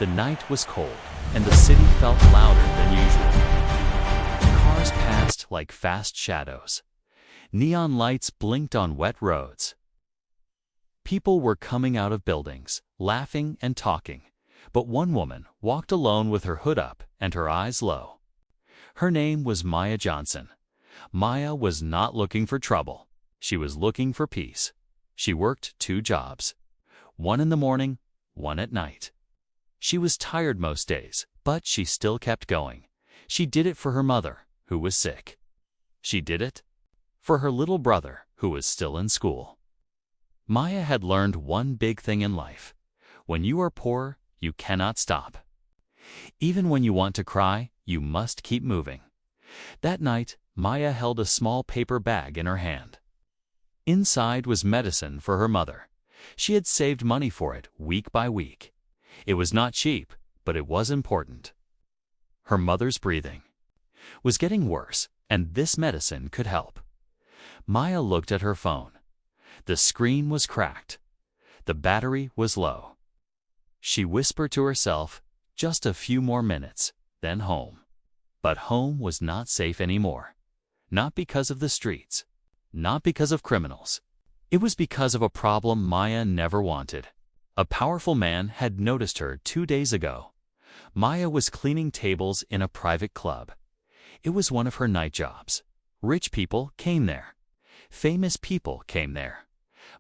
The night was cold, and the city felt louder than usual. Cars passed like fast shadows. Neon lights blinked on wet roads. People were coming out of buildings, laughing and talking, but one woman walked alone with her hood up and her eyes low. Her name was Maya Johnson. Maya was not looking for trouble. She was looking for peace. She worked 2 jobs, one in the morning, one at night. She was tired most days, but she still kept going. She did it for her mother, who was sick. She did it for her little brother, who was still in school. Maya had learned one big thing in life. When you are poor, you cannot stop. Even when you want to cry, you must keep moving. That night, Maya held a small paper bag in her hand. Inside was medicine for her mother. She had saved money for it week by week. It was not cheap, but it was important. Her mother's breathing was getting worse, and this medicine could help. Maya looked at her phone. The screen was cracked. The battery was low. She whispered to herself, just a few more minutes, then home. But home was not safe anymore. Not because of the streets. Not because of criminals. It was because of a problem Maya never wanted. A powerful man had noticed her 2 days ago. Maya was cleaning tables in a private club. It was one of her night jobs. Rich people came there. Famous people came there.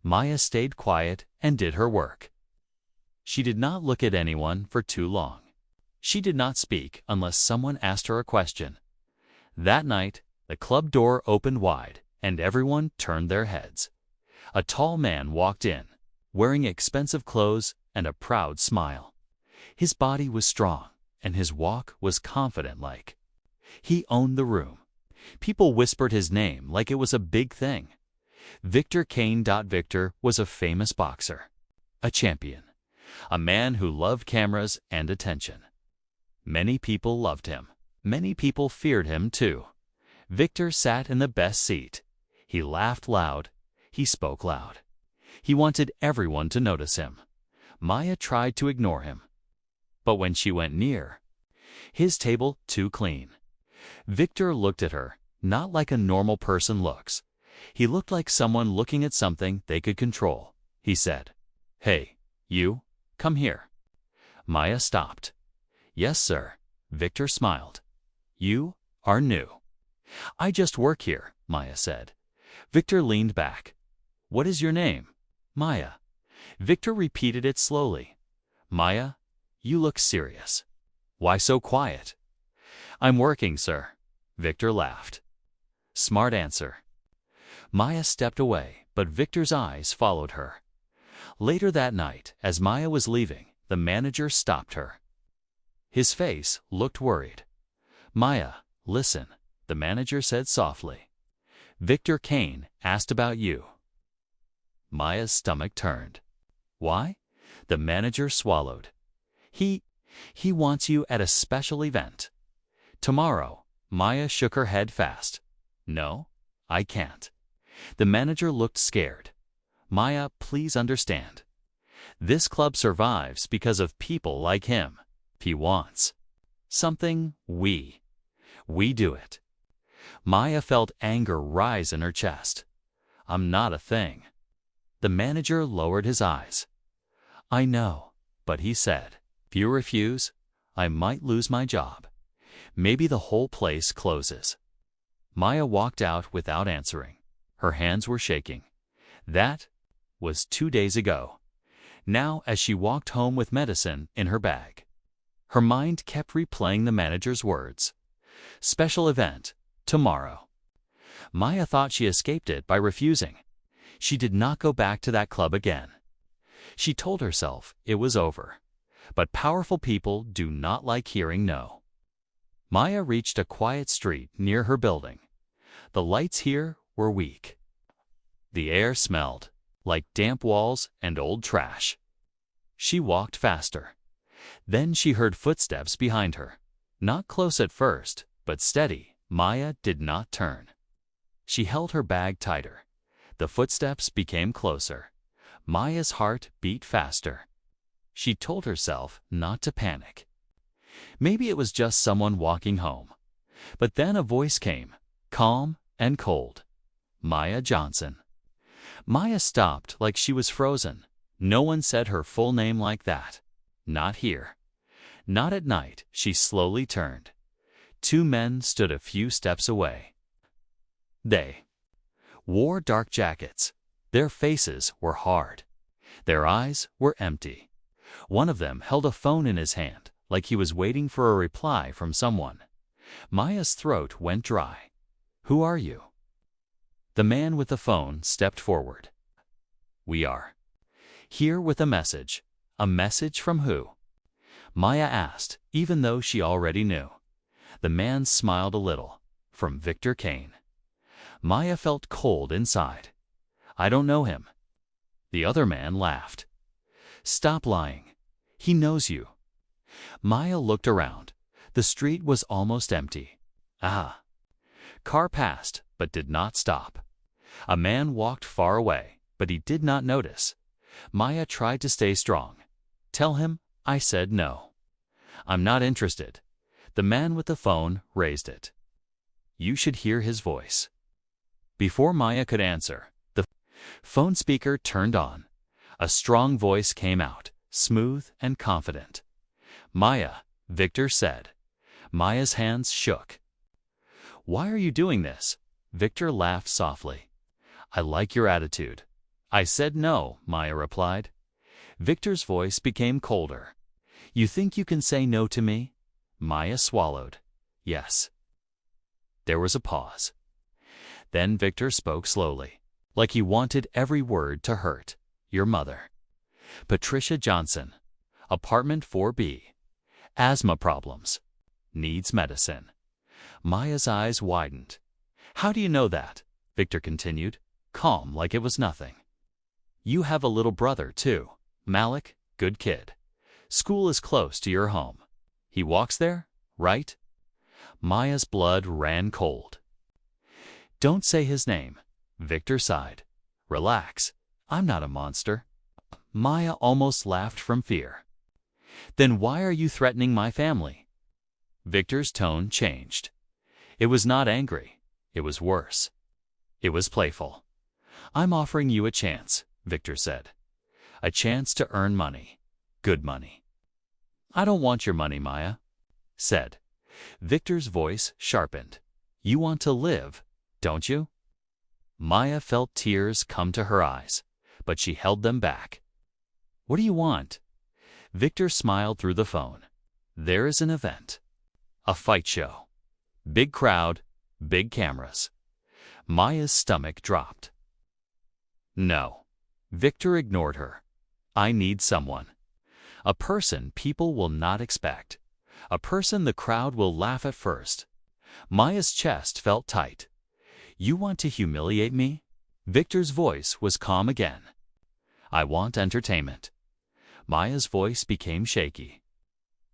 Maya stayed quiet and did her work. She did not look at anyone for too long. She did not speak unless someone asked her a question. That night, the club door opened wide, and everyone turned their heads. A tall man walked in, wearing expensive clothes and a proud smile. His body was strong, and his walk was confident-like. He owned the room. People whispered his name like it was a big thing. Victor Kane. Victor was a famous boxer, a champion, a man who loved cameras and attention. Many people loved him. Many people feared him too. Victor sat in the best seat. He laughed loud. He spoke loud. He wanted everyone to notice him. Maya tried to ignore him. But when she went near, his table too clean. Victor looked at her, not like a normal person looks. He looked like someone looking at something they could control. He said, "Hey, you, come here." Maya stopped. "Yes, sir." Victor smiled. "You are new." "I just work here," Maya said. Victor leaned back. "What is your name?" "Maya." Victor repeated it slowly. "Maya, you look serious. Why so quiet?" "I'm working, sir." Victor laughed. "Smart answer." Maya stepped away, but Victor's eyes followed her. Later that night, as Maya was leaving, the manager stopped her. His face looked worried. "Maya, listen," the manager said softly. "Victor Kane asked about you." Maya's stomach turned. "Why?" The manager swallowed. He wants you at a special event. Tomorrow." Maya shook her head fast. "No, I can't." The manager looked scared. "Maya, please understand. This club survives because of people like him. If he wants something, we do it." Maya felt anger rise in her chest. "I'm not a thing." The manager lowered his eyes. "I know," but he said, "if you refuse, I might lose my job. Maybe the whole place closes." Maya walked out without answering. Her hands were shaking. That was 2 days ago. Now, as she walked home with medicine in her bag, her mind kept replaying the manager's words. Special event, tomorrow. Maya thought she escaped it by refusing. She did not go back to that club again. She told herself it was over. But powerful people do not like hearing no. Maya reached a quiet street near her building. The lights here were weak. The air smelled like damp walls and old trash. She walked faster. Then she heard footsteps behind her. Not close at first, but steady. Maya did not turn. She held her bag tighter. The footsteps became closer. Maya's heart beat faster. she told herself not to panic. Maybe it was just someone walking home. But then a voice came, calm and cold. Maya Johnson. Maya stopped like she was frozen. No one said her full name like that. Not here. Not at night. She slowly turned. Two men stood a few steps away. They wore dark jackets. Their faces were hard. Their eyes were empty. One of them held a phone in his hand, like he was waiting for a reply from someone. Maya's throat went dry. "Who are you?" The man with the phone stepped forward. "We are here with a message." "A message from who?" Maya asked, even though she already knew. The man smiled a little. "From Victor Kane." Maya felt cold inside. "I don't know him." The other man laughed. "Stop lying. He knows you." Maya looked around. The street was almost empty. Ah! Car passed, but did not stop. A man walked far away, but he did not notice. Maya tried to stay strong. "Tell him I said no. I'm not interested." The man with the phone raised it. "You should hear his voice." Before Maya could answer, the phone speaker turned on. A strong voice came out, smooth and confident. "Maya," Victor said. Maya's hands shook. "Why are you doing this?" Victor laughed softly. "I like your attitude." "I said no," Maya replied. Victor's voice became colder. "You think you can say no to me?" Maya swallowed. "Yes." There was a pause. Then Victor spoke slowly, like he wanted every word to hurt. "Your mother. Patricia Johnson. Apartment 4B. Asthma problems. Needs medicine." Maya's eyes widened. "How do you know that?" Victor continued, calm like it was nothing. "You have a little brother, too. Malik, good kid. School is close to your home. He walks there, right?" Maya's blood ran cold. "Don't say his name," Victor sighed. "Relax. I'm not a monster." Maya almost laughed from fear. "Then why are you threatening my family?" Victor's tone changed. It was not angry. It was worse. It was playful. "I'm offering you a chance," Victor said. "A chance to earn money. Good money." "I don't want your money," Maya said. Victor's voice sharpened. "You want to live, don't you?" Maya felt tears come to her eyes, but she held them back. "What do you want?" Victor smiled through the phone. "There is an event. A fight show. Big crowd, big cameras." Maya's stomach dropped. "No." Victor ignored her. "I need someone. A person people will not expect. A person the crowd will laugh at first." Maya's chest felt tight. "You want to humiliate me?" Victor's voice was calm again. "I want entertainment." Maya's voice became shaky.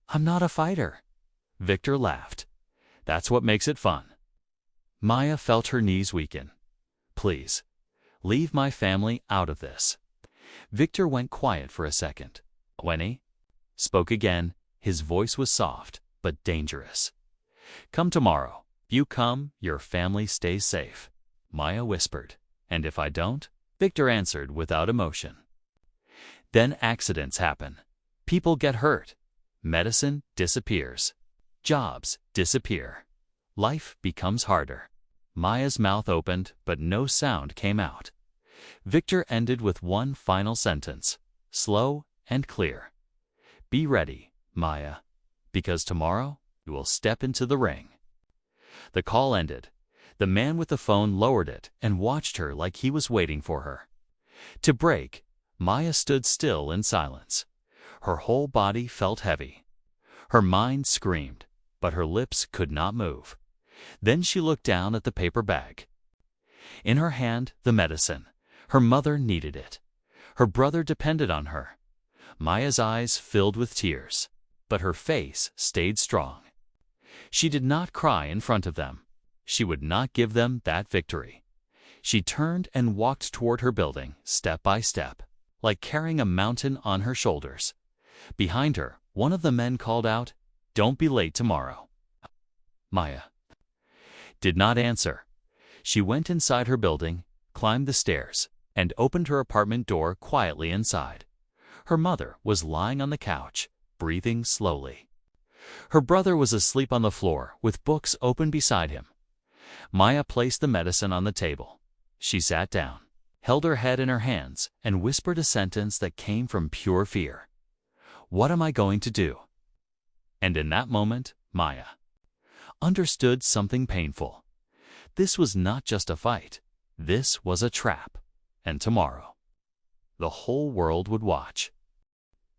"I'm not a fighter." Victor laughed. "That's what makes it fun." Maya felt her knees weaken. "Please, leave my family out of this." Victor went quiet for a second. When he spoke again, his voice was soft, but dangerous. "Come tomorrow. If you come, your family stays safe." Maya whispered. "And if I don't?" Victor answered without emotion. Then accidents happen. People get hurt. Medicine disappears. Jobs disappear. Life becomes harder. Maya's mouth opened, but no sound came out. Victor ended with one final sentence, slow and clear. "Be ready, Maya, because tomorrow you will step into the ring." The call ended. The man with the phone lowered it and watched her like he was waiting for her. To break, Maya stood still in silence. Her whole body felt heavy. Her mind screamed, but her lips could not move. Then she looked down at the paper bag. In her hand, the medicine. Her mother needed it. Her brother depended on her. Maya's eyes filled with tears, but her face stayed strong. She did not cry in front of them. She would not give them that victory. She turned and walked toward her building, step by step, like carrying a mountain on her shoulders. Behind her, one of the men called out, "Don't be late tomorrow." Maya did not answer. She went inside her building, climbed the stairs, and opened her apartment door quietly inside. Her mother was lying on the couch, breathing slowly. Her brother was asleep on the floor with books open beside him. Maya placed the medicine on the table. She sat down, held her head in her hands, and whispered a sentence that came from pure fear. "What am I going to do?" And in that moment, Maya understood something painful. This was not just a fight. This was a trap. And tomorrow, the whole world would watch.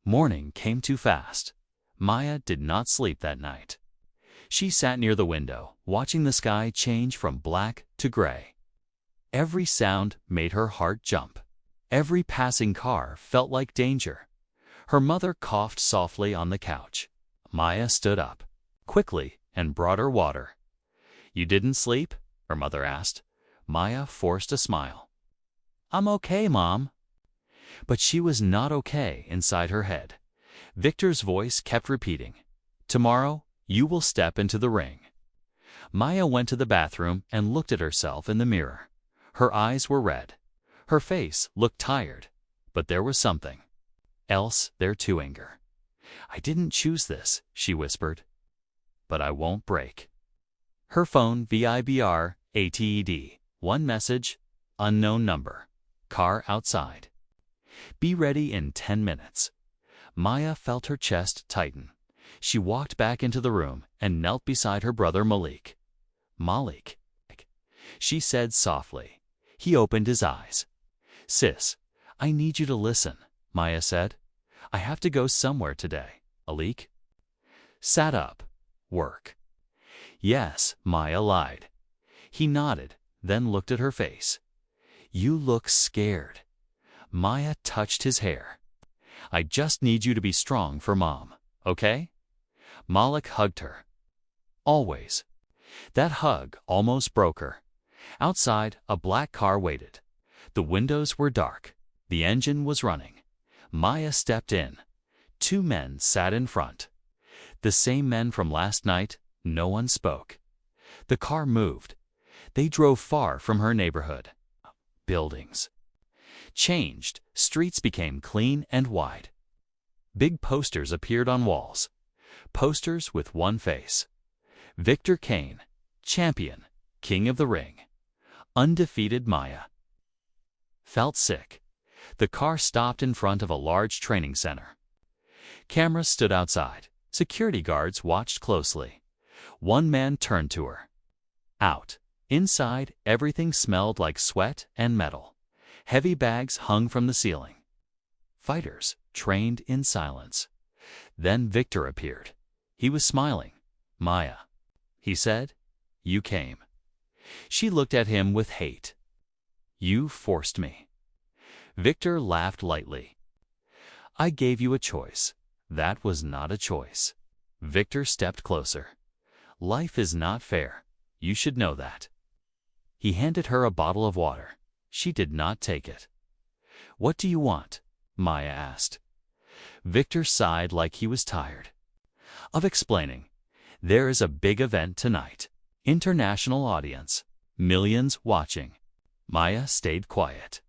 Morning came too fast. Maya did not sleep that night. She sat near the window, watching the sky change from black to gray. Every sound made her heart jump. Every passing car felt like danger. Her mother coughed softly on the couch. Maya stood up quickly and brought her water. "You didn't sleep?" her mother asked. Maya forced a smile. "I'm okay, Mom." But she was not okay inside her head. Victor's voice kept repeating, "Tomorrow, you will step into the ring." Maya went to the bathroom and looked at herself in the mirror. Her eyes were red. Her face looked tired. But there was something else there too, anger. "I didn't choose this," she whispered. "But I won't break." Her phone vibrated. One message, unknown number. Car outside. "Be ready in 10 minutes." Maya felt her chest tighten. She walked back into the room and knelt beside her brother Malik. "Malik," she said softly. He opened his eyes. "Sis, I need you to listen," Maya said. "I have to go somewhere today." Malik sat up. "Work?" "Yes," Maya lied. He nodded, then looked at her face. "You look scared." Maya touched his hair. "I just need you to be strong for Mom, okay?" Malik hugged her. "Always." That hug almost broke her. Outside, a black car waited. The windows were dark. The engine was running. Maya stepped in. 2 men sat in front. The same men from last night. No one spoke. The car moved. They drove far from her neighborhood. Buildings changed. Streets became clean and wide. Big posters appeared on walls. Posters with one face. Victor Kane, champion, king of the ring. Undefeated. Maya felt sick. The car stopped in front of a large training center. Cameras stood outside. Security guards watched closely. One man turned to her. Out. Inside, everything smelled like sweat and metal. Heavy bags hung from the ceiling. Fighters trained in silence. Then Victor appeared. He was smiling. "Maya," he said, "you came." She looked at him with hate. "You forced me." Victor laughed lightly. "I gave you a choice. That was not a choice." Victor stepped closer. "Life is not fair. You should know that." He handed her a bottle of water. She did not take it. "What do you want?" Maya asked. Victor sighed like he was tired of explaining. "There is a big event tonight. International audience. Millions watching." Maya stayed quiet.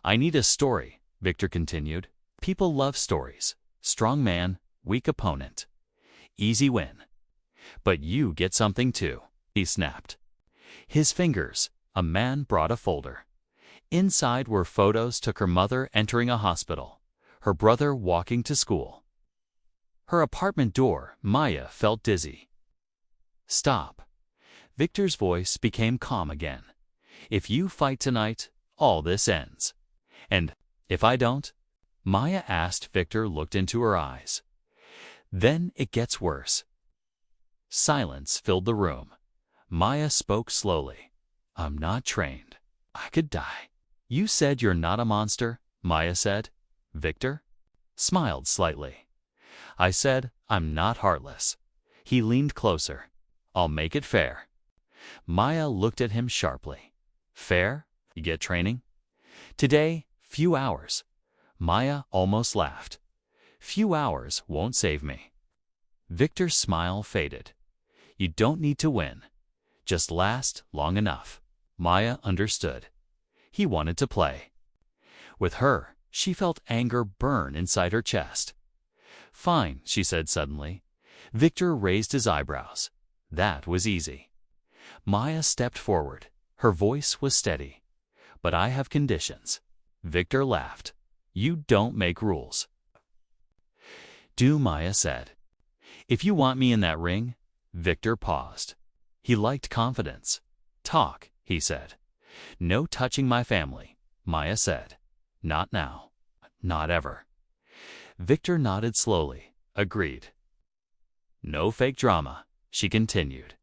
"I need a story," Victor continued. "People love stories. Strong man, weak opponent. Easy win. But you get something too," he snapped. His fingers. A man brought a folder. Inside were photos took her mother entering a hospital, her brother walking to school. Her apartment door. Maya felt dizzy. "Stop." Victor's voice became calm again. "If you fight tonight, all this ends. And if I don't?" Maya asked. Victor looked into her eyes. "Then it gets worse." Silence filled the room. Maya spoke slowly. "I'm not trained. I could die." "You said you're not a monster," Maya said. Victor smiled slightly. "I said I'm not heartless." He leaned closer. "I'll make it fair." Maya looked at him sharply. "Fair? You get training?" "Today, few hours." Maya almost laughed. Few hours won't save me. Victor's smile faded. You don't need to win. Just last long enough. Maya understood. He wanted to play. With her, she felt anger burn inside her chest. Fine, she said suddenly. Victor raised his eyebrows. That was easy. Maya stepped forward. Her voice was steady. But I have conditions. Victor laughed. You don't make rules. Do, Maya said. If you want me in that ring. Victor paused. He liked confidence. Talk, he said. No touching my family, Maya said. Not now. Not ever. Victor nodded slowly, agreed. No fake drama, she continued.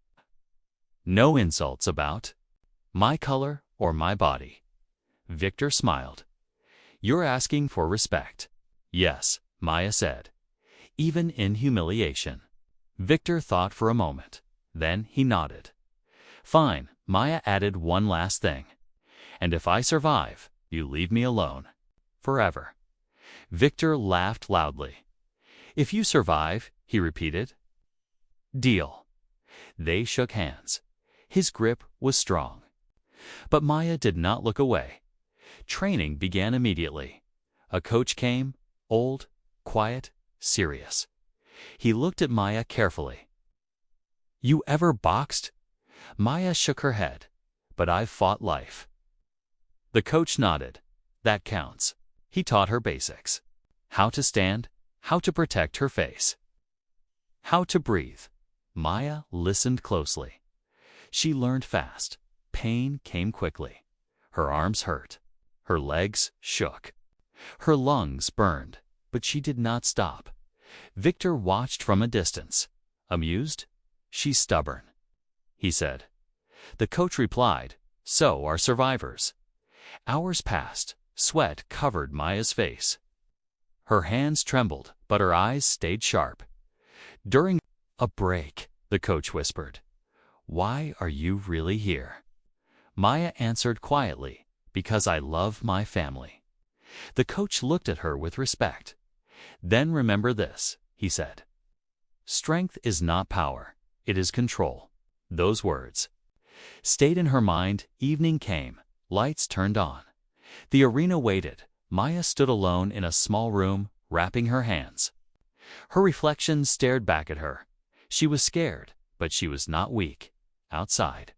No insults about my color or my body. Victor smiled. You're asking for respect. Yes, Maya said. Even in humiliation. Victor thought for a moment. Then he nodded. Fine, Maya added one last thing. And if I survive, you leave me alone. Forever. Victor laughed loudly. If you survive, he repeated. Deal. They shook hands. His grip was strong. But Maya did not look away. Training began immediately. A coach came, old, quiet, serious. He looked at Maya carefully. You ever boxed? Maya shook her head. But I've fought life. The coach nodded. That counts. He taught her basics. How to stand, how to protect her face. How to breathe. Maya listened closely. She learned fast. Pain came quickly. Her arms hurt. Her legs shook. Her lungs burned, but she did not stop. Victor watched from a distance. Amused? She's stubborn, he said. The coach replied, so are survivors. Hours passed. Sweat covered Maya's face. Her hands trembled, but her eyes stayed sharp. During a break, the coach whispered, Why are you really here? Maya answered quietly, Because I love my family. The coach looked at her with respect. Then remember this, he said. Strength is not power, it is control. Those words stayed in her mind. Evening came. Lights turned on. The arena waited. Maya stood alone in a small room, wrapping her hands. Her reflection stared back at her. She was scared, but she was not weak. Outside,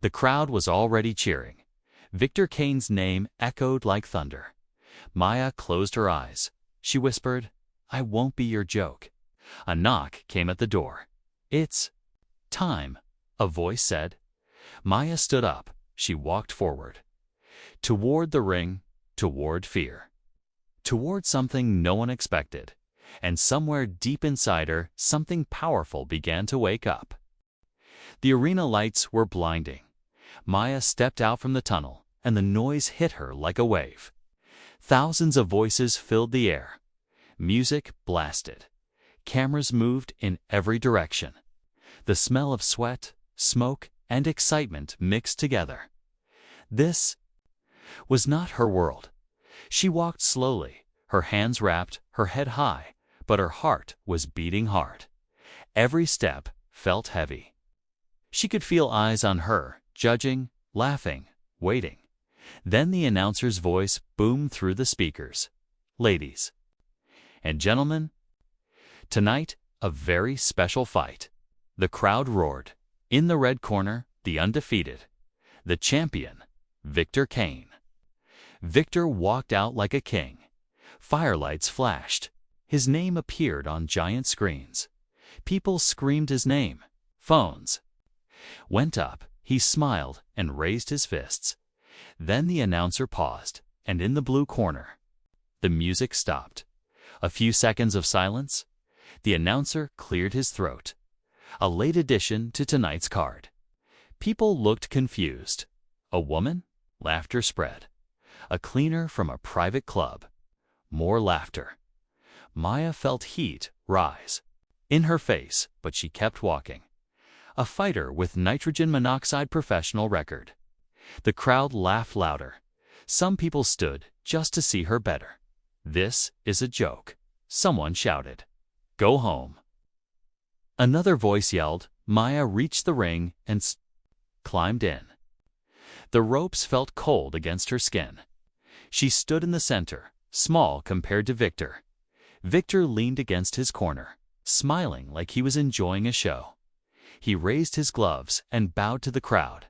the crowd was already cheering. Victor Kane's name echoed like thunder. Maya closed her eyes. She whispered, I won't be your joke. A knock came at the door. It's time, a voice said. Maya stood up. She walked forward. Toward the ring, toward fear. Toward something no one expected. And somewhere deep inside her, something powerful began to wake up. The arena lights were blinding. Maya stepped out from the tunnel, and the noise hit her like a wave. Thousands of voices filled the air. Music blasted. Cameras moved in every direction. The smell of sweat, smoke, and excitement mixed together. This was not her world. She walked slowly, her hands wrapped, her head high, but her heart was beating hard. Every step felt heavy. She could feel eyes on her, judging, laughing, waiting. Then the announcer's voice boomed through the speakers. Ladies and gentlemen, tonight, a very special fight. The crowd roared. In the red corner, the undefeated, the champion, Victor Kane. Victor walked out like a king. Firelights flashed. His name appeared on giant screens. People screamed his name. Phones went up. He smiled and raised his fists. Then the announcer paused, and in the blue corner, the music stopped. A few seconds of silence. The announcer cleared his throat. A late addition to tonight's card. People looked confused. A woman? Laughter spread. A cleaner from a private club. More laughter. Maya felt heat rise in her face, but she kept walking. A fighter with nitrogen monoxide professional record. The crowd laughed louder. Some people stood just to see her better. This is a joke. Someone shouted, "Go home." Another voice yelled. Maya reached the ring and climbed in. The ropes felt cold against her skin. She stood in the center, small compared to Victor. Victor leaned against his corner, smiling like he was enjoying a show. He raised his gloves and bowed to the crowd.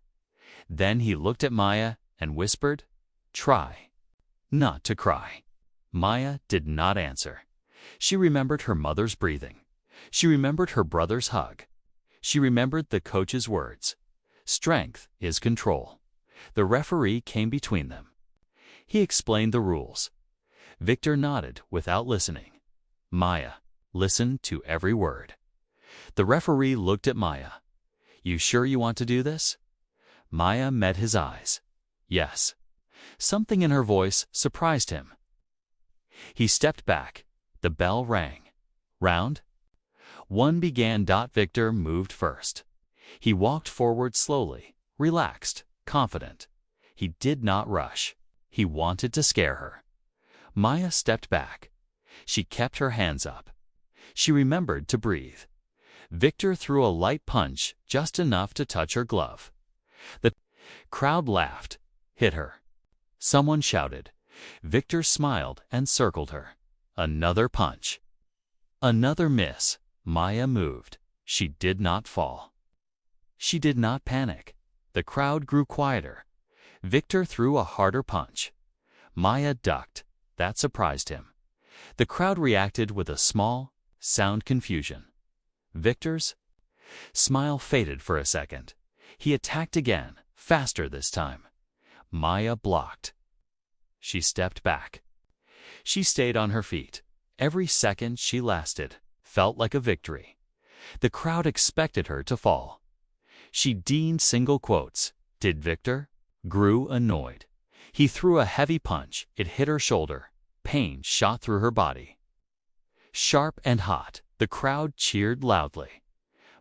Then he looked at Maya and whispered, "Try not to cry." Maya did not answer. She remembered her mother's breathing. She remembered her brother's hug. She remembered the coach's words, "Strength is control." The referee came between them. He explained the rules. Victor nodded without listening. Maya listened to every word. The referee looked at Maya. "You sure you want to do this?" Maya met his eyes. Yes. Something in her voice surprised him. He stepped back. The bell rang. Round one began. Victor moved first. He walked forward slowly, relaxed, confident. He did not rush. He wanted to scare her. Maya stepped back. She kept her hands up. She remembered to breathe. Victor threw a light punch, just enough to touch her glove. The crowd laughed, hit her. Someone shouted. Victor smiled and circled her. Another punch. Another miss. Maya moved. She did not fall. She did not panic. The crowd grew quieter. Victor threw a harder punch. Maya ducked. That surprised him. The crowd reacted with a small, sound confusion. Victor's smile faded for a second. He attacked again, faster this time. Maya blocked. She stepped back. She stayed on her feet. Every second she lasted felt like a victory. The crowd expected her to fall. She deigned single quotes. Did Victor? Grew annoyed. He threw a heavy punch. It hit her shoulder. Pain shot through her body. Sharp and hot, the crowd cheered loudly.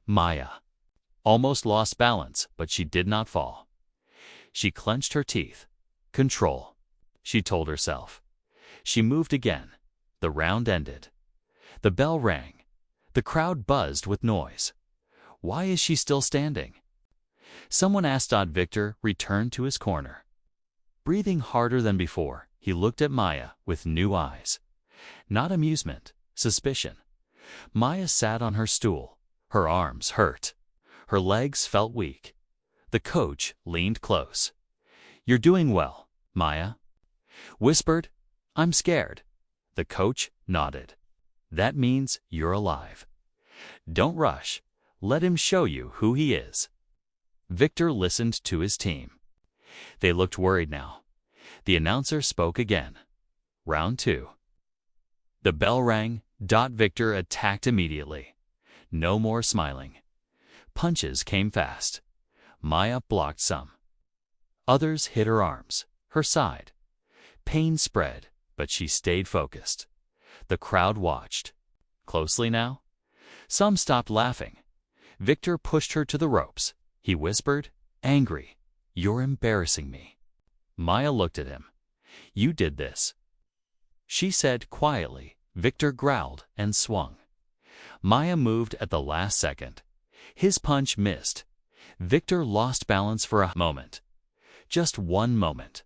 Maya almost lost balance, but she did not fall. She clenched her teeth. Control, she told herself. She moved again. The round ended. The bell rang. The crowd buzzed with noise. Why is she still standing? Someone asked. Victor returned to his corner. Breathing harder than before, he looked at Maya with new eyes. Not amusement, suspicion. Maya sat on her stool. Her arms hurt. Her legs felt weak. The coach leaned close. "You're doing well, Maya." Whispered, "I'm scared." The coach nodded. "That means you're alive. Don't rush. Let him show you who he is." Victor listened to his team. They looked worried now. The announcer spoke again. Round 2. The bell rang. Victor attacked immediately. No more smiling. Punches came fast. Maya blocked some. Others hit her arms, her side. Pain spread, but she stayed focused. The crowd watched. Closely now. Some stopped laughing. Victor pushed her to the ropes. He whispered, angry, "You're embarrassing me." Maya looked at him. "You did this," she said quietly. Victor growled and swung. Maya moved at the last second. His punch missed. Victor lost balance for a moment. Just one moment.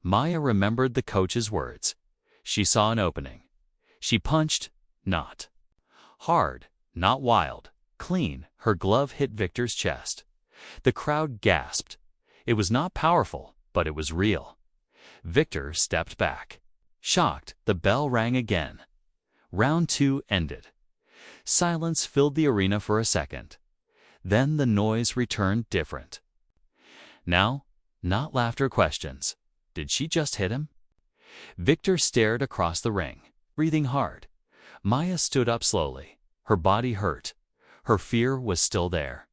Maya remembered the coach's words. She saw an opening. She punched, not hard, not wild, clean. Her glove hit Victor's chest. The crowd gasped. It was not powerful, but it was real. Victor stepped back. Shocked, the bell rang again. Round 2 ended. Silence filled the arena for a second. Then the noise returned different. Now, not laughter, questions. Did she just hit him? Victor stared across the ring, breathing hard. Maya stood up slowly. Her body hurt. Her fear was still there.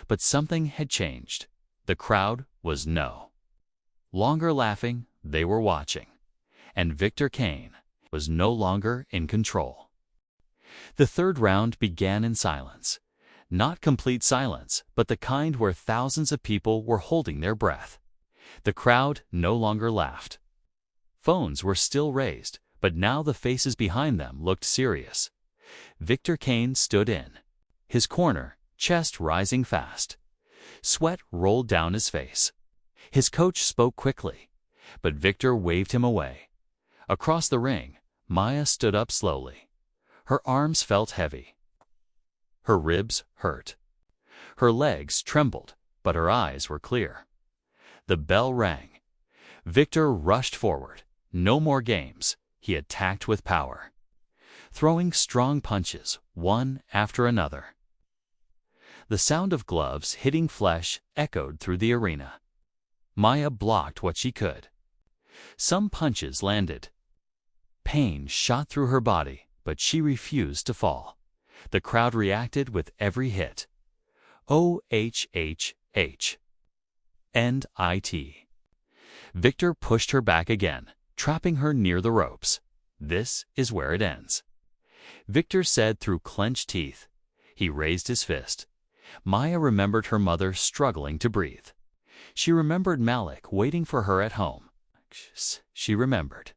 But something had changed. The crowd was no longer laughing, they were watching. And Victor Kane was no longer in control. The third round began in silence. Not complete silence, but the kind where thousands of people were holding their breath. The crowd no longer laughed. Phones were still raised, but now the faces behind them looked serious. Victor Kane stood in his corner, chest rising fast. Sweat rolled down his face. His coach spoke quickly, but Victor waved him away. Across the ring, Maya stood up slowly. Her arms felt heavy. Her ribs hurt. Her legs trembled, but her eyes were clear. The bell rang. Victor rushed forward. No more games. He attacked with power, throwing strong punches, one after another. The sound of gloves hitting flesh echoed through the arena. Maya blocked what she could. Some punches landed. Pain shot through her body, but she refused to fall. The crowd reacted with every hit. OHHH. End IT. Victor pushed her back again, trapping her near the ropes. This is where it ends. Victor said through clenched teeth. He raised his fist. Maya remembered her mother struggling to breathe. She remembered Malik waiting for her at home. She remembered.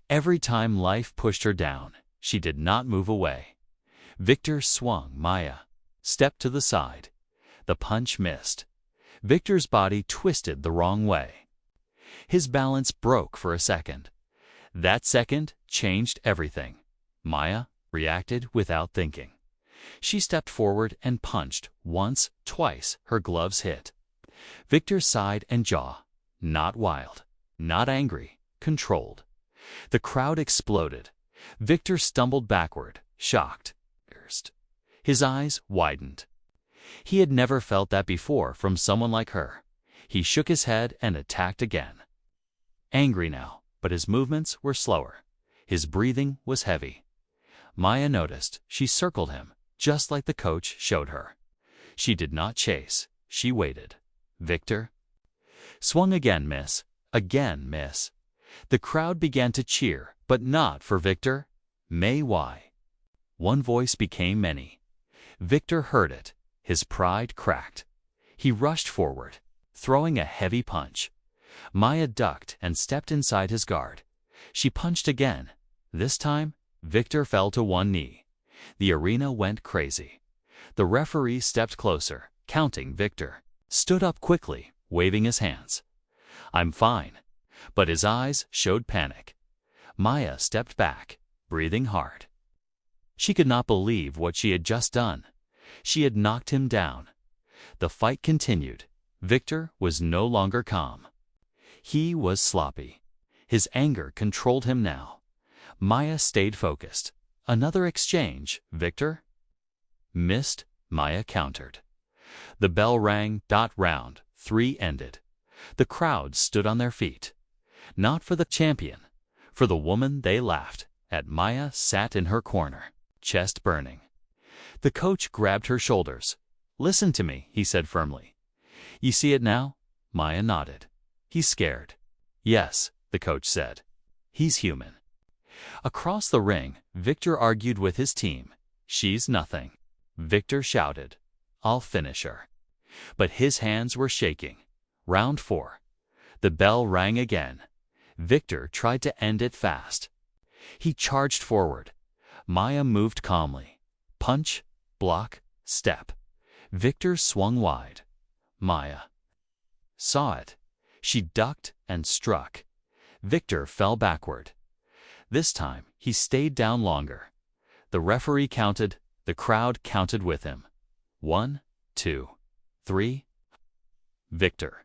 Every time life pushed her down, she did not move away. Victor swung Maya, stepped to the side. The punch missed. Victor's body twisted the wrong way. His balance broke for a second. That second changed everything. Maya reacted without thinking. She stepped forward and punched once, twice. Her gloves hit Victor's side and jaw. Not wild, not angry, controlled. The crowd exploded. Victor stumbled backward, shocked. His eyes widened. He had never felt that before from someone like her. He shook his head and attacked again. Angry now, but his movements were slower. His breathing was heavy. Maya noticed. She circled him, just like the coach showed her. She did not chase. She waited. Victor? Swung again, miss. Again, miss. The crowd began to cheer, but not for Victor. May why? One voice became many. Victor heard it. His pride cracked. He rushed forward, throwing a heavy punch. Maya ducked and stepped inside his guard. She punched again. This time, Victor fell to one knee. The arena went crazy. The referee stepped closer, counting Victor. Stood up quickly, waving his hands. I'm fine. But his eyes showed panic. Maya stepped back, breathing hard. She could not believe what she had just done. She had knocked him down. The fight continued. Victor was no longer calm. He was sloppy. His anger controlled him now. Maya stayed focused. Another exchange, Victor? Missed, Maya countered. The bell rang. Round 3 ended. The crowd stood on their feet. Not for the champion. For the woman they laughed at. Maya sat in her corner, chest burning. The coach grabbed her shoulders. Listen to me, he said firmly. You see it now? Maya nodded. He's scared. Yes, the coach said. He's human. Across the ring, Victor argued with his team. She's nothing. Victor shouted, I'll finish her. But his hands were shaking. Round 4. The bell rang again. Victor tried to end it fast. He charged forward. Maya moved calmly. Punch, block, step. Victor swung wide. Maya saw it. She ducked and struck. Victor fell backward. This time, he stayed down longer. The referee counted. The crowd counted with him. 1, 2, 3. Victor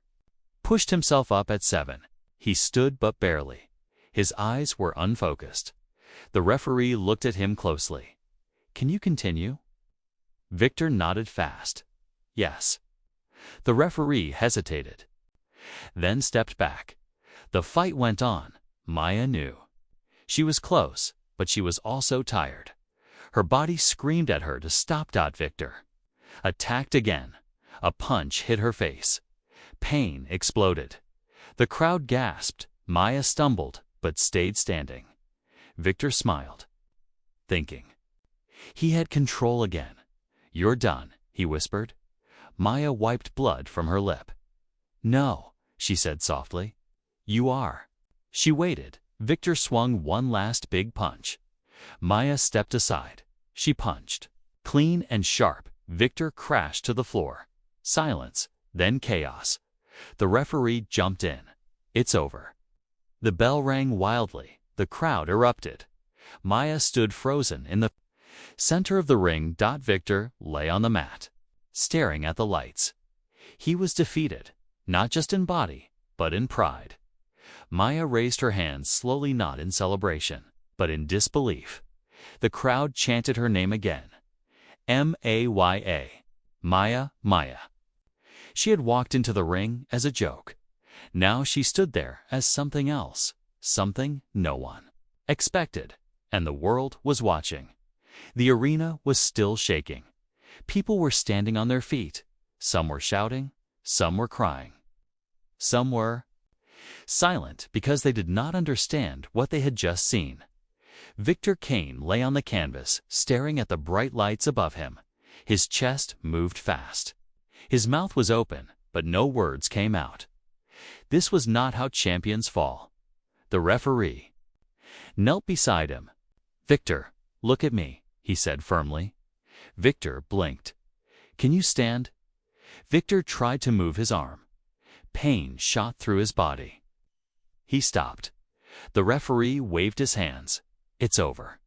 pushed himself up at 7. He stood but barely. His eyes were unfocused. The referee looked at him closely. Can you continue? Victor nodded fast. Yes. The referee hesitated, then stepped back. The fight went on. Maya knew. She was close, but she was also tired. Her body screamed at her to stop. Victor attacked again. A punch hit her face. Pain exploded. The crowd gasped. Maya stumbled, but stayed standing. Victor smiled, thinking. He had control again. You're done, he whispered. Maya wiped blood from her lip. No, she said softly. You are. She waited, Victor swung one last big punch. Maya stepped aside. She punched. Clean and sharp, Victor crashed to the floor. Silence, then chaos. The referee jumped in. It's over. The bell rang wildly. The crowd erupted. Maya stood frozen in the center of the ring. Victor lay on the mat, staring at the lights. He was defeated, not just in body, but in pride. Maya raised her hands slowly, not in celebration, but in disbelief. The crowd chanted her name again. M-A-Y-A. Maya, Maya. She had walked into the ring as a joke. Now she stood there as something else, something no one expected, and the world was watching. The arena was still shaking. People were standing on their feet. Some were shouting, some were crying. Some were silent because they did not understand what they had just seen. Victor Kane lay on the canvas, staring at the bright lights above him. His chest moved fast. His mouth was open, but no words came out. This was not how champions fall. The referee knelt beside him. "Victor, look at me," he said firmly. Victor blinked. "Can you stand?" Victor tried to move his arm. Pain shot through his body. He stopped. The referee waved his hands. "It's over."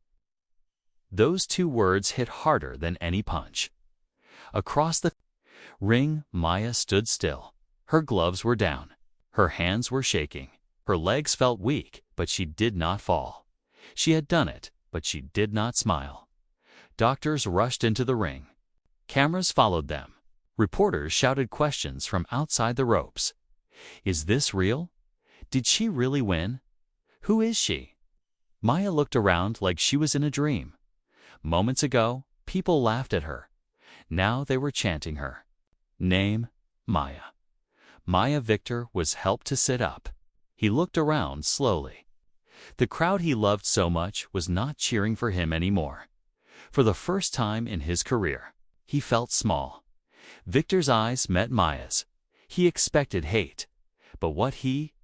Those two words hit harder than any punch. Across the ring, Maya stood still. Her gloves were down. Her hands were shaking. Her legs felt weak, but she did not fall. She had done it, but she did not smile. Doctors rushed into the ring. Cameras followed them. Reporters shouted questions from outside the ropes. Is this real? Did she really win? Who is she? Maya looked around like she was in a dream. Moments ago, people laughed at her. Now they were chanting her name, Maya. Maya. Victor was helped to sit up. He looked around slowly. The crowd he loved so much was not cheering for him anymore. For the first time in his career, he felt small. Victor's eyes met Maya's. He expected hate, but what he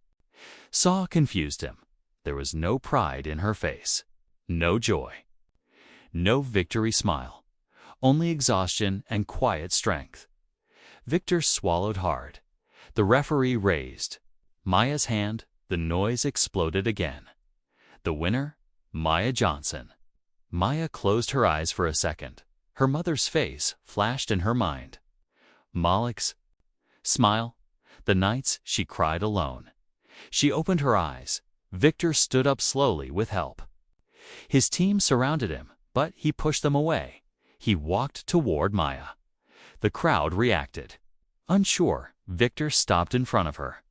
saw confused him. There was no pride in her face, no joy, no victory smile, only exhaustion and quiet strength. Victor swallowed hard. The referee raised Maya's hand. The noise exploded again. The winner, Maya Johnson. Maya closed her eyes for a second. Her mother's face flashed in her mind. Malik's smile. The nights she cried alone. She opened her eyes. Victor stood up slowly with help. His team surrounded him, but he pushed them away. He walked toward Maya. The crowd reacted. Unsure, Victor stopped in front of her.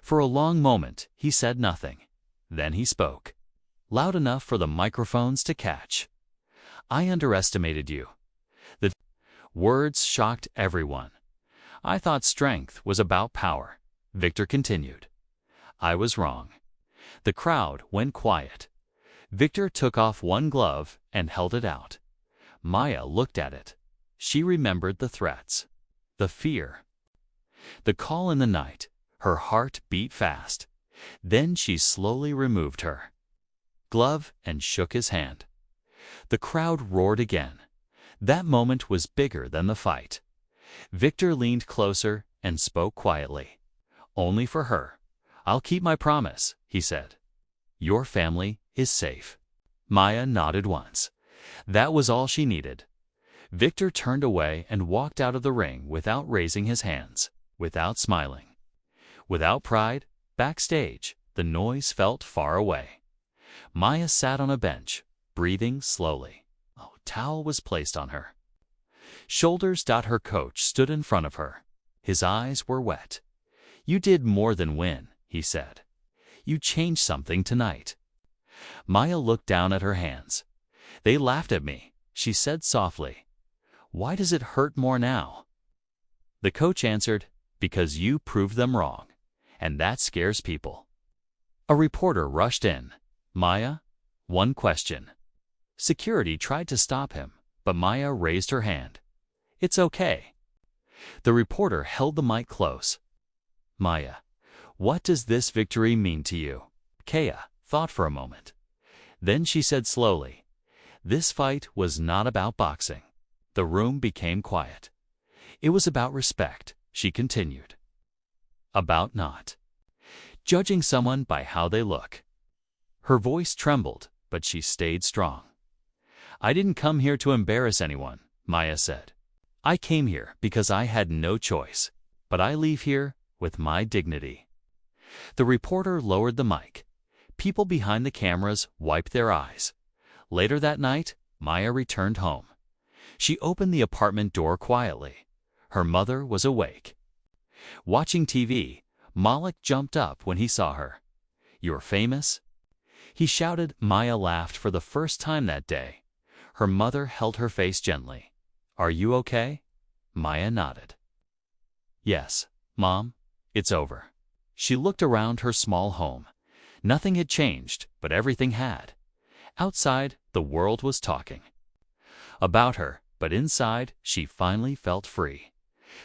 For a long moment, he said nothing. Then he spoke, loud enough for the microphones to catch. "I underestimated you." The words shocked everyone. "I thought strength was about power," Victor continued. "I was wrong." The crowd went quiet. Victor took off one glove and held it out. Maya looked at it. She remembered the threats, the fear, the call in the night. Her heart beat fast. Then she slowly removed her glove and shook his hand. The crowd roared again. That moment was bigger than the fight. Victor leaned closer and spoke quietly. "Only for her. I'll keep my promise," he said. "Your family is safe." Maya nodded once. That was all she needed. Victor turned away and walked out of the ring without raising his hands, without smiling. Without pride, backstage, the noise felt far away. Maya sat on a bench, breathing slowly. A towel was placed on her shoulders. Her coach stood in front of her. His eyes were wet. "You did more than win," he said. "You changed something tonight." Maya looked down at her hands. "They laughed at me," she said softly. "Why does it hurt more now?" The coach answered, "Because you proved them wrong, and that scares people." A reporter rushed in. "Maya, one question." Security tried to stop him, but Maya raised her hand. "It's okay." The reporter held the mic close. "Maya, what does this victory mean to you?" Kaya, thought for a moment. Then she said slowly, "This fight was not about boxing." The room became quiet. "It was about respect," she continued. "About not judging someone by how they look." Her voice trembled, but she stayed strong. "I didn't come here to embarrass anyone," Maya said. "I came here because I had no choice, but I leave here with my dignity." The reporter lowered the mic. People behind the cameras wiped their eyes. Later that night, Maya returned home. She opened the apartment door quietly. Her mother was awake. Watching TV, Malik jumped up when he saw her. "You're famous?" he shouted. Maya laughed for the first time that day. Her mother held her face gently. "Are you okay?" Maya nodded. "Yes, Mom, it's over." She looked around her small home. Nothing had changed, but everything had. Outside, the world was talking about her, but inside, she finally felt free.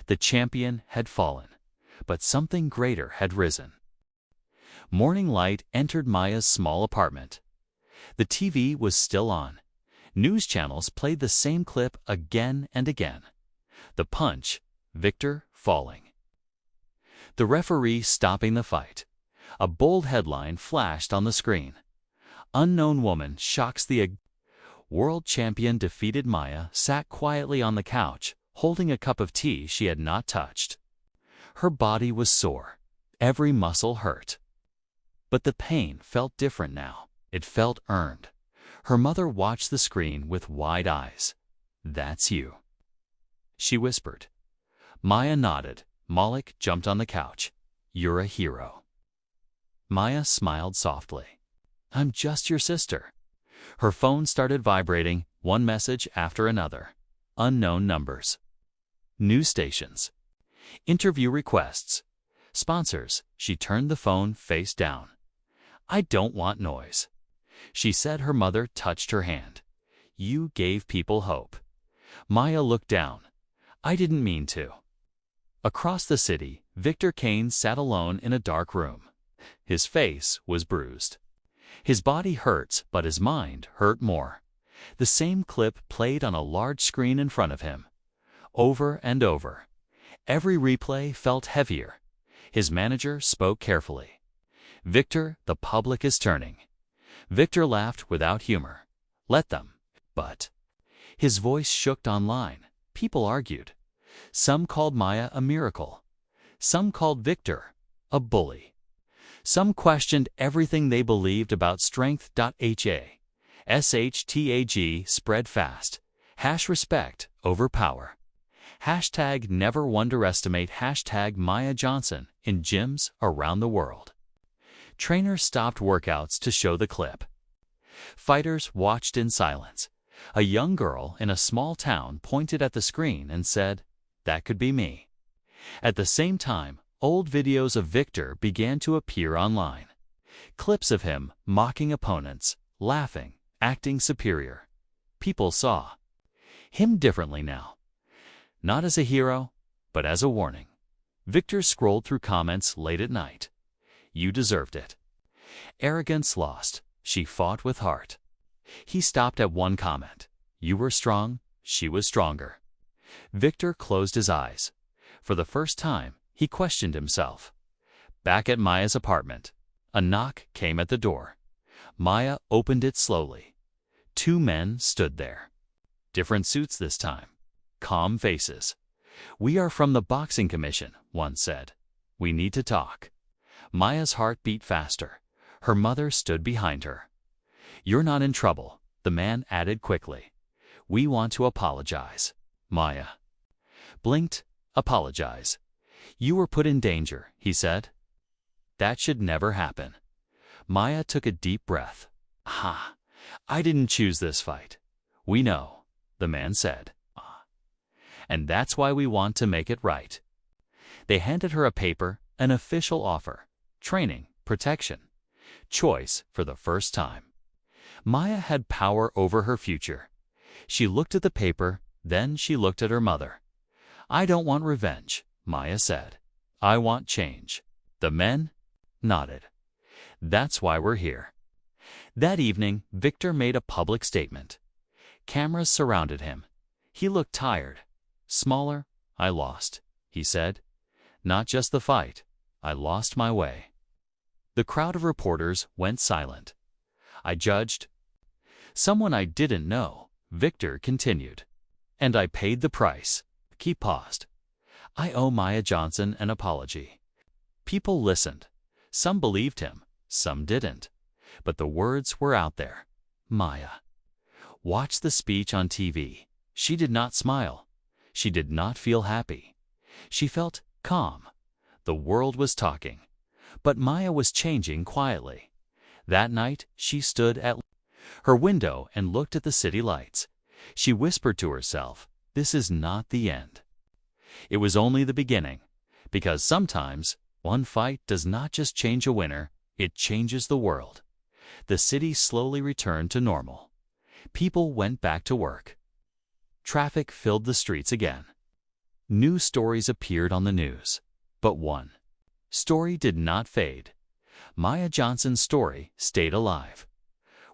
The champion had fallen, but something greater had risen. Morning light entered Maya's small apartment. The TV was still on. News channels played the same clip again and again. The punch, Victor falling. The referee stopping the fight. A bold headline flashed on the screen. "Unknown woman shocks the world champion defeated." Maya sat quietly on the couch, holding a cup of tea she had not touched. Her body was sore. Every muscle hurt. But the pain felt different now. It felt earned. Her mother watched the screen with wide eyes. "That's you," she whispered. Maya nodded. Malik jumped on the couch. "You're a hero." Maya smiled softly. "I'm just your sister." Her phone started vibrating, one message after another. Unknown numbers. News stations. Interview requests. Sponsors. She turned the phone face down. "I don't want noise," she said. Her mother touched her hand. "You gave people hope." Maya looked down. "I didn't mean to." Across the city, Victor Kane sat alone in a dark room. His face was bruised. His body hurts, but his mind hurt more. The same clip played on a large screen in front of him. Over and over. Every replay felt heavier. His manager spoke carefully. "Victor, the public is turning." Victor laughed without humor. "Let them." But his voice shook online. People argued. Some called Maya a miracle. Some called Victor a bully. Some questioned everything they believed about strength. Hashtag spread fast. #respect over power. #never underestimate. #Maya Johnson in gyms around the world. Trainers stopped workouts to show the clip. Fighters watched in silence. A young girl in a small town pointed at the screen and said, "That could be me." At the same time, old videos of Victor began to appear online. Clips of him mocking opponents, laughing, acting superior. People saw him differently now. Not as a hero, but as a warning. Victor scrolled through comments late at night. "You deserved it." Arrogance lost. She fought with heart. He stopped at one comment. "You were strong, she was stronger." Victor closed his eyes. For the first time, he questioned himself. Back at Maya's apartment, a knock came at the door. Maya opened it slowly. Two men stood there. Different suits this time. Calm faces. "We are from the Boxing Commission," one said. "We need to talk." Maya's heart beat faster. Her mother stood behind her. "You're not in trouble," the man added quickly. "We want to apologize." Maya blinked. "Apologize?" "You were put in danger," he said. "That should never happen." Maya took a deep breath. I didn't choose this fight." "We know," the man said. "And that's why we want to make it right." They handed her a paper, an official offer. Training, protection, choice for the first time. Maya had power over her future. She looked at the paper, then she looked at her mother. "I don't want revenge," Maya said. "I want change." The men nodded. "That's why we're here." That evening, Victor made a public statement. Cameras surrounded him. He looked tired. Smaller. I lost, he said. Not just the fight. I lost my way. The crowd of reporters went silent. I judged someone I didn't know, Victor continued. And I paid the price. He paused. I owe Maya Johnson an apology. People listened. Some believed him, some didn't. But the words were out there. Maya watched the speech on TV. She did not smile. She did not feel happy. She felt calm. The world was talking. But Maya was changing quietly. That night, she stood at her window and looked at the city lights. She whispered to herself, "This is not the end." It was only the beginning, because sometimes one fight does not just change a winner, it changes the world. The city slowly returned to normal. People went back to work. Traffic filled the streets again. New stories appeared on the news. But one story did not fade. Maya Johnson's story stayed alive.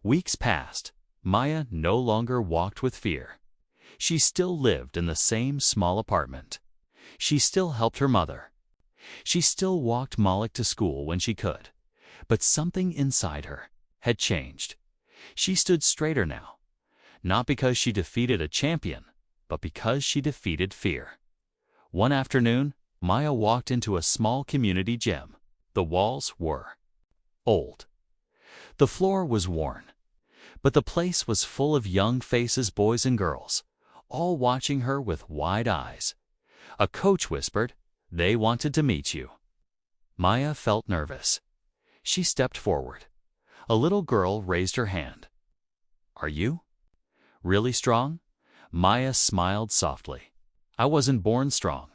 Weeks passed. Maya no longer walked with fear. She still lived in the same small apartment. She still helped her mother. She still walked Malik to school when she could. But something inside her had changed. She stood straighter now. Not because she defeated a champion, but because she defeated fear. One afternoon, Maya walked into a small community gym. The walls were old. The floor was worn. But the place was full of young faces, boys and girls, all watching her with wide eyes. A coach whispered, "They wanted to meet you." Maya felt nervous. She stepped forward. A little girl raised her hand. "Are you really strong?" Maya smiled softly. "I wasn't born strong."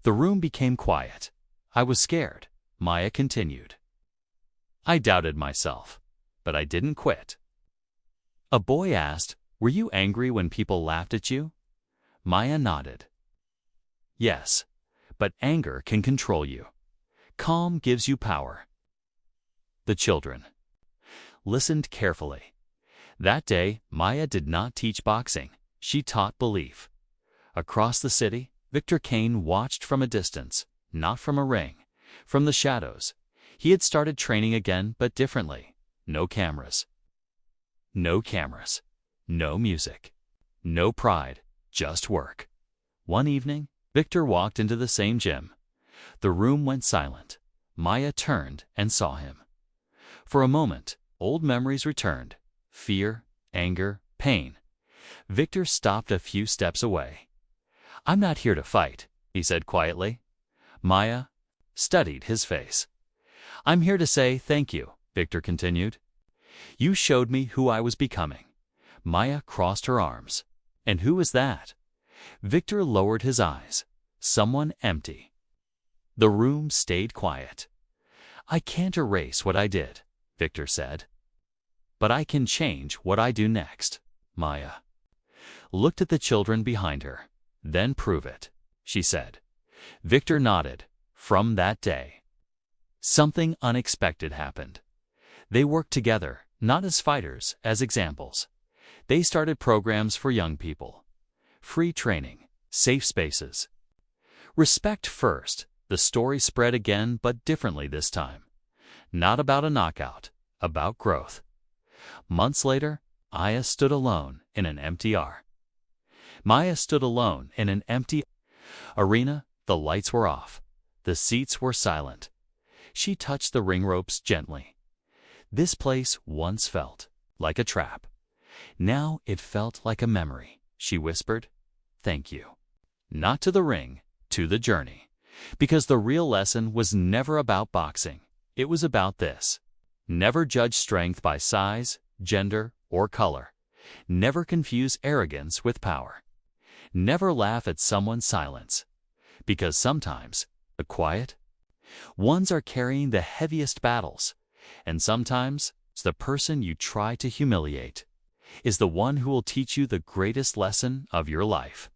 The room became quiet. "I was scared," Maya continued. "I doubted myself, but I didn't quit." A boy asked, "Were you angry when people laughed at you?" Maya nodded. "Yes, but anger can control you. Calm gives you power." The children listened carefully. That day, Maya did not teach boxing. She taught belief. Across the city, Victor Kane watched from a distance, not from a ring, from the shadows. He had started training again, but differently. No cameras. No cameras. No music. No pride. Just work. One evening, Victor walked into the same gym. The room went silent. Maya turned and saw him. For a moment, old memories returned. Fear, anger, pain. Victor stopped a few steps away. "I'm not here to fight," he said quietly. Maya studied his face. "I'm here to say thank you," Victor continued. "You showed me who I was becoming." Maya crossed her arms. "And who is that?" Victor lowered his eyes. "Someone empty." The room stayed quiet. "I can't erase what I did," Victor said. "But I can change what I do next." Maya looked at the children behind her. "Then prove it," she said. Victor nodded. From that day, something unexpected happened. They worked together, not as fighters, as examples. They started programs for young people. Free training, safe spaces. Respect first. The story spread again, but differently this time. Not about a knockout, about growth. Months later, Maya stood alone in an empty arena. The lights were off. The seats were silent. She touched the ring ropes gently. This place once felt like a trap. Now it felt like a memory. She whispered, "Thank you." Not to the ring, to the journey. Because the real lesson was never about boxing. It was about this. Never judge strength by size, gender, or color. Never confuse arrogance with power. Never laugh at someone's silence. Because sometimes, the quiet ones are carrying the heaviest battles. And sometimes, the person you try to humiliate is the one who will teach you the greatest lesson of your life.